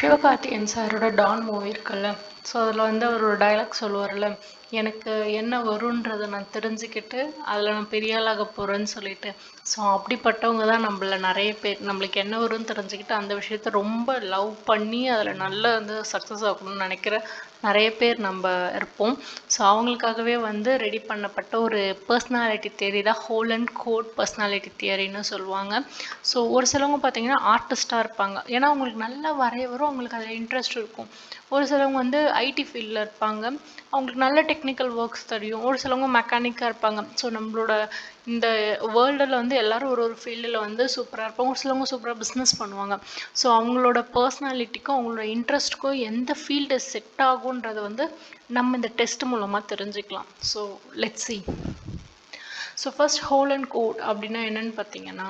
சிவகார்த்திகேயன் சாரோட Don movie இருக்குல்ல. So அதில் வந்து அவர் ஒரு டைலாக் சொல்லுவார்ல, எனக்கு என்ன வருன்றதை நான் தெரிஞ்சுக்கிட்டு அதில் நான் பெரிய ஆளாக போகிறேன்னு சொல்லிட்டு. ஸோ அப்படிப்பட்டவங்க தான் நிறைய பேர் நம்மளுக்கு என்ன வரும்னு தெரிஞ்சுக்கிட்டு அந்த விஷயத்த ரொம்ப லவ் பண்ணி அதில் நல்லா வந்து சக்ஸஸ் ஆகணும்னு நினைக்கிற நிறைய பேர் நம்ம இருப்போம். ஸோ அவங்களுக்காகவே வந்து ரெடி பண்ணப்பட்ட ஒரு பர்சனாலிட்டி தியரி தான் ஹோல் அண்ட் கோட் பர்சனாலிட்டி தியரின்னு சொல்லுவாங்க. ஸோ ஒரு சிலவங்க பார்த்தீங்கன்னா ஆர்டிஸ்ட்டாக இருப்பாங்க, ஏன்னா அவங்களுக்கு நல்லா வரைய வரும், அவங்களுக்கு அதில் இன்ட்ரெஸ்ட் இருக்கும். ஒரு சிலவங்க வந்து ஐடி ஃபீல்டில் இருப்பாங்க, அவங்களுக்கு நல்ல டெக்னிக்கல் ஒர்க்ஸ் தெரியும். ஒரு சிலவங்க மெக்கானிக்காக இருப்பாங்க. ஸோ நம்மளோட இந்த வேர்ல்டில் வந்து எல்லாரும் ஒரு ஒரு ஃபீல்டில் வந்து சூப்பராக இருப்பாங்க. ஒரு சிலவங்க சூப்பராக பிஸ்னஸ் பண்ணுவாங்க. ஸோ அவங்களோட பர்சனாலிட்டிக்கும் அவங்களோட இன்ட்ரெஸ்ட்டுக்கும் எந்த ஃபீல்டு செட் ஆகுன்றதை வந்து நம்ம இந்த டெஸ்ட் மூலமாக தெரிஞ்சுக்கலாம். So let's see. So first hole and code அப்படின்னா என்னென்னு பார்த்தீங்கன்னா,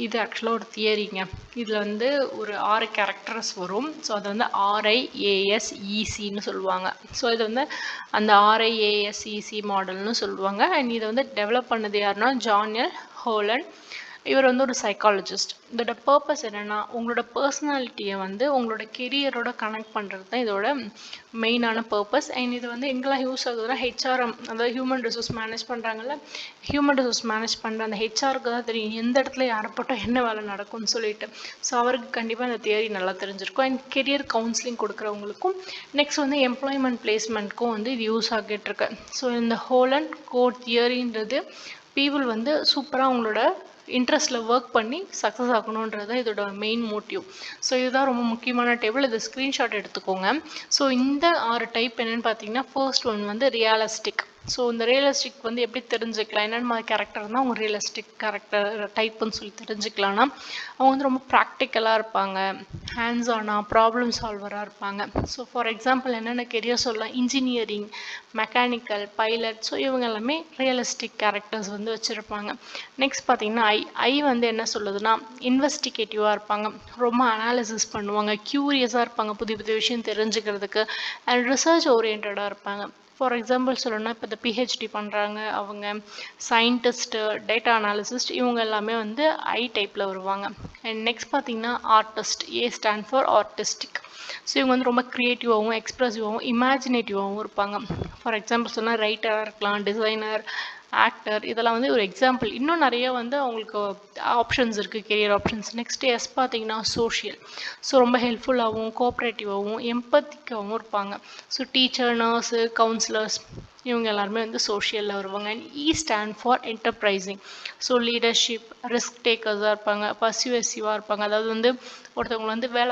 இது ஆக்சுவலாக ஒரு தியரிங்க. இதில் வந்து ஒரு 6 கேரக்டர்ஸ் வரும். ஸோ அது வந்து RIASECன்னு சொல்லுவாங்க. ஸோ இது வந்து அந்த RIASEC மாடல்னு சொல்லுவாங்க. அண்ட் இதை வந்து டெவலப் பண்ணது யாருன்னா ஜான் எல் ஹோலண்ட். இவர் வந்து ஒரு சைக்காலஜிஸ்ட். இதோட பர்பஸ் என்னென்னா, உங்களோட பர்சனாலிட்டியை வந்து உங்களோட கெரியரோட கனெக்ட் பண்ணுறது தான் இதோட மெயினான பர்பஸ். அண்ட் இது வந்து எங்கெல்லாம் யூஸ் ஆகுதுன்னா HRM, அதாவது ஹியூமன் ரிசோர்ஸ் மேனேஜ் பண்ணுறாங்கல்ல, ஹியூமன் ரிசோர்ஸ் மேனேஜ் பண்ணுற அந்த ஹெச்ஆருக்கு தான் தெரியும் எந்த இடத்துல யாரை போட்டால் என்ன வேலை நடக்கும்னு சொல்லிட்டு. ஸோ அவருக்கு கண்டிப்பாக இந்த தியரி நல்லா தெரிஞ்சிருக்கும். அண்ட் கெரியர் கவுன்சிலிங் கொடுக்குறவங்களுக்கும் நெக்ஸ்ட் வந்து எம்ப்ளாய்மெண்ட் பிளேஸ்மெண்ட்க்கும் வந்து இது யூஸ் ஆகிட்டு இருக்கு. ஸோ இந்த ஹோல் அண்ட் கோட் தியரின்றது பீப்புள் வந்து சூப்பராக அவங்களோட இன்ட்ரெஸ்ட்டில் ஒர்க் பண்ணி சக்ஸஸ் ஆகணுன்றது தான் இதோட மெயின் மோட்டிவ். ஸோ இதுதான் ரொம்ப முக்கியமான டேபிள். இது ஸ்க்ரீன்ஷாட் எடுத்துக்கோங்க. ஸோ இந்த 6 டைப் என்னென்னு பார்த்தீங்கன்னா, ஃபர்ஸ்ட் ஒன் வந்து ரியலிஸ்டிக். ஸோ இந்த ரியலிஸ்டிக் வந்து எப்படி தெரிஞ்சுக்கலாம், என்னென்ன மாதிரி கேரக்டர் தான் அவங்க ரியலிஸ்டிக் கேரக்டர் டைப்புன்னு சொல்லி தெரிஞ்சுக்கலாம்னா, அவங்க வந்து ரொம்ப ப்ராக்டிக்கலாக இருப்பாங்க, ஹேண்ட்ஸ் ஆனாக ப்ராப்ளம் சால்வராக இருப்பாங்க. ஸோ ஃபார் எக்ஸாம்பிள் என்னென்ன கெரியர் சொல்லலாம், இன்ஜினியரிங், மெக்கானிக்கல், பைலட். ஸோ இவங்க எல்லாமே ரியலிஸ்டிக் கேரக்டர்ஸ் வந்து வச்சுருப்பாங்க. நெக்ஸ்ட் பார்த்தீங்கன்னா ஐ வந்து என்ன சொல்லுதுன்னா, இன்வெஸ்டிகேட்டிவாக இருப்பாங்க, ரொம்ப அனாலிசிஸ் பண்ணுவாங்க, க்யூரியஸாக இருப்பாங்க புதிய புதிய விஷயம் தெரிஞ்சுக்கிறதுக்கு, அண்ட் ரிசர்ச் ஓரியன்டாக இருப்பாங்க. ஃபார் எக்ஸாம்பிள் சொல்லணும்னா, இப்போ இந்த பிஹெச்டி பண்ணுறாங்க அவங்க, சயின்டிஸ்ட்டு, டேட்டா அனாலிசிஸ்ட், இவங்க எல்லாமே வந்து ஐ டைப்பில் வருவாங்க. அண்ட் நெக்ஸ்ட் பார்த்தீங்கன்னா artist. A stand for artistic. So இவங்க வந்து ரொம்ப க்ரியேட்டிவாகவும் எக்ஸ்ப்ரெசிவாகவும் இமேஜினேட்டிவாகவும் இருப்பாங்க. ஃபார் எக்ஸாம்பிள் சொன்னால் ரைட்டராக இருக்கலாம், டிசைனர், ஆக்டர், இதெல்லாம் வந்து ஒரு எக்ஸாம்பிள். இன்னும் நிறைய வந்து அவங்களுக்கு ஆப்ஷன்ஸ் இருக்குது, கெரியர் ஆப்ஷன்ஸ். நெக்ஸ்ட் எஸ் பார்த்தீங்கன்னா சோஷியல். ஸோ ரொம்ப ஹெல்ப்ஃபுல்லாகவும் கோஆப்ரேட்டிவாகவும் எம்பத்திக்காகவும் இருப்பாங்க. ஸோ டீச்சர், நர்ஸு, கவுன்சிலர்ஸ், இவங்க எல்லாருமே வந்து சோஷியலில் வருவாங்க. And E stand for enterprising. So leadership, risk டேக்கர்ஸாக இருப்பாங்க, பர்சியூசிவாக இருப்பாங்க, அதாவது வந்து ஒருத்தவங்களை வந்து வேலை